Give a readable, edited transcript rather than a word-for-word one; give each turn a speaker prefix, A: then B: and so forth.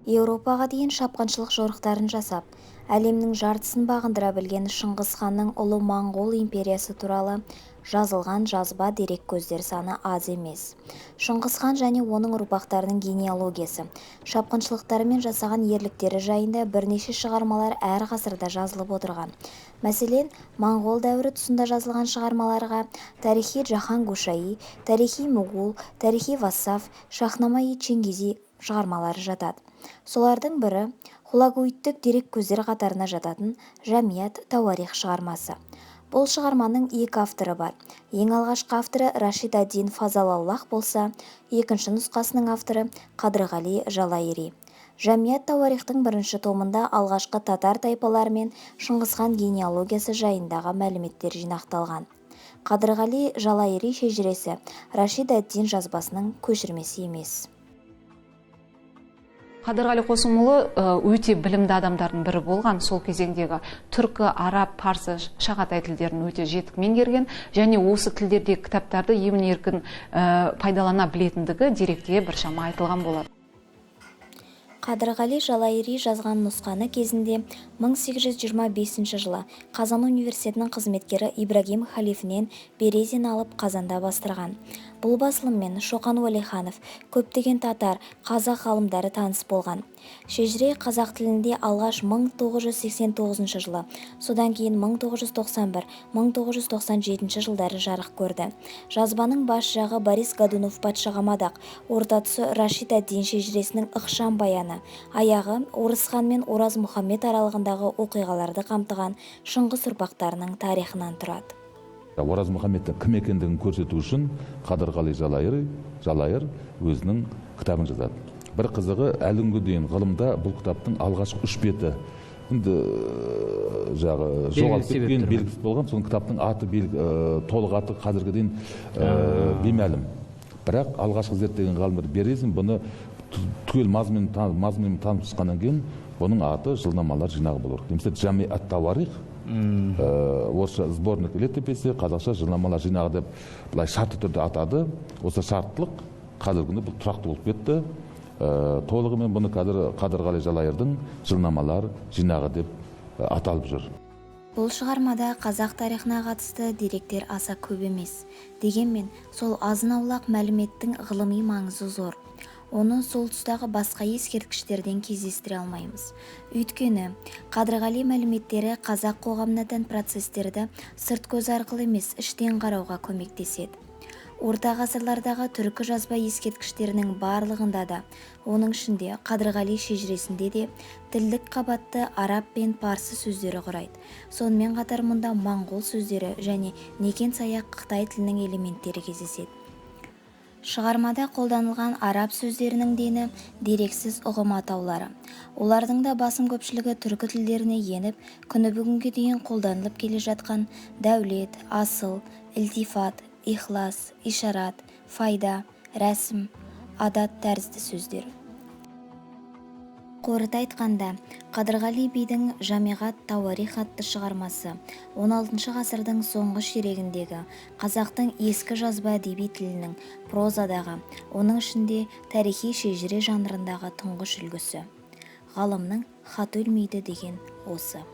A: Еуропаға дейін шапқыншылық жорықтарын жасап, әлемнің жартысын бағындыра білген Шыңғыс ханның ұлы Моңғол империясы туралы жазылған жазба дерек көздер саны аз емес. Шыңғыс хан және оның ұрпақтарының генеалогиясы, шапқыншылықтары мен жасаған ерліктері жайында бірнеше шығармалар әр ғасырда жазылып отырған. Мәселен, Моңғол дәуірі тұсында жазылған шығармаларға Тарихи Джахан Гушаи, Тарихи Муғул, Тарихи Вассав, Шахнама-и Чингизи шығармалары жатады. Солардың бірі хулагуиттік дерек көздер қатарына жататын Жамият Тауарих шығармасы. Бұл шығарманың екі авторы бар. Ең алғашқы авторы Рашид ад-Дин Фазал-Аллах болса, екінші нұсқасының авторы Қадырғали Жалайыри. Жамият Тауарихтың бірінші томында алғашқы татар тайпалары мен Шыңғыс хан генеалогиясы жайындағы мәліметтер жинақталған. Қадырғали Жалайыри шежіресі Рашид ад-Дин жазбасының көшірмесі емес.
B: Қадырғали Қосымұлы өте білімді адамдардың бірі болған. Сол кезеңдегі түркі, араб, парсы, шағатай тілдерін өте жетік меңгерген және осы тілдердегі кітаптарды емін-еркін пайдалана білетіндігі деректе біршама айтылған болады.
A: Қадырғали Жалайыри жазған нұсқаны кезінде 1825 жылы Қазан университетінің қызметкері Ибрагим халифінен Березин алып Қазанда бастырған. Бұл басылыммен Шоқан Уәлиханов, көптеген татар, қазақ ғалымдары таныс болған. Шежіре қазақ тілінде алғаш 1989 жылы, содан кейін 1991-1997 жылдары жарық көрді. Жазбаның бас жағы Борис Годунов патшаға мадақ, орта тұсы Рашид ад-Дин шежіресінің ықшам баяны, аяғы Орыс хан мен Ораз Мұхаммед аралығындағы оқиғаларды қамтыған Шыңғыс ұрпақтарының тарихынан тұрады.
C: Ораз Мұхаммедтің кім екендігін көрсету үшін Қадырғали Жалайыр өзінің кітабын жазады. Бір қызығы, әлі күнге дейін ғылымда бұл кітаптың алғашқы үш беті жоғалып кеткен, белгісіз болған. Соның кітаптың аты, толық аты қазірге дейін беймәлім. Бірақ алғашқы зерттеген ғалымдар Березин бұны түгел мазмұнымен танып шыққаннан кейін оның аты жылнамалар жинағы болу керек. Немесе Жамиат Тауарих, орысша сборник летописи, қазақша жылнамалар жинағы деп былай шартты түрде атады. Осы шарттылық қазіргі күнде бұл тұрақты болып кетті. Толығымен бұны Қадырғали Жалайырдың жылнамалар жинағы деп аталып жүр.
A: Бұл шығармада қазақ тарихына қатысты деректер аса көп емес. Дегенмен, сол азын-аулақ мәліметтің ғылыми маңызы зор. Оны сол тұстағы басқа ескерткіштерден кездестіре алмаймыз. Өйткені, Қадырғали мәліметтері қазақ қоғамына тән процестерді сырт көз арқылы емес, іштен қарауға көмектеседі. Орта ғасырлардағы түркі жазба ескерткіштерінің барлығында да, оның ішінде Қадырғали шежіресінде де тілдік қабатты араб пен парсы сөздері құрайды. Сонымен қатар мұнда моңғол сөздері және некен-саяқ Қытай тілінің элементтері кездеседі. Шығармада қолданылған араб сөздерінің дені дерексіз ұғым атаулары. Олардың да басым көпшілігі түркі тілдеріне еніп, күні бүгінге дейін қолданылып келе жатқан дәулет, асыл, илтифат, ихлас, ишарат, файда, рәсім, адат тәрізді сөздер. Қорыта айтқанда, Қадырғали бидің Жамиғат Тауарих атты шығармасы 16 ғасырдың соңғы ширегіндегі қазақтың ескі жазба әдеби тілінің прозадағы, оның ішінде тарихи шежіре жанрындағы тұңғыш үлгісі. Ғалымның хаты өлмейді деген осы.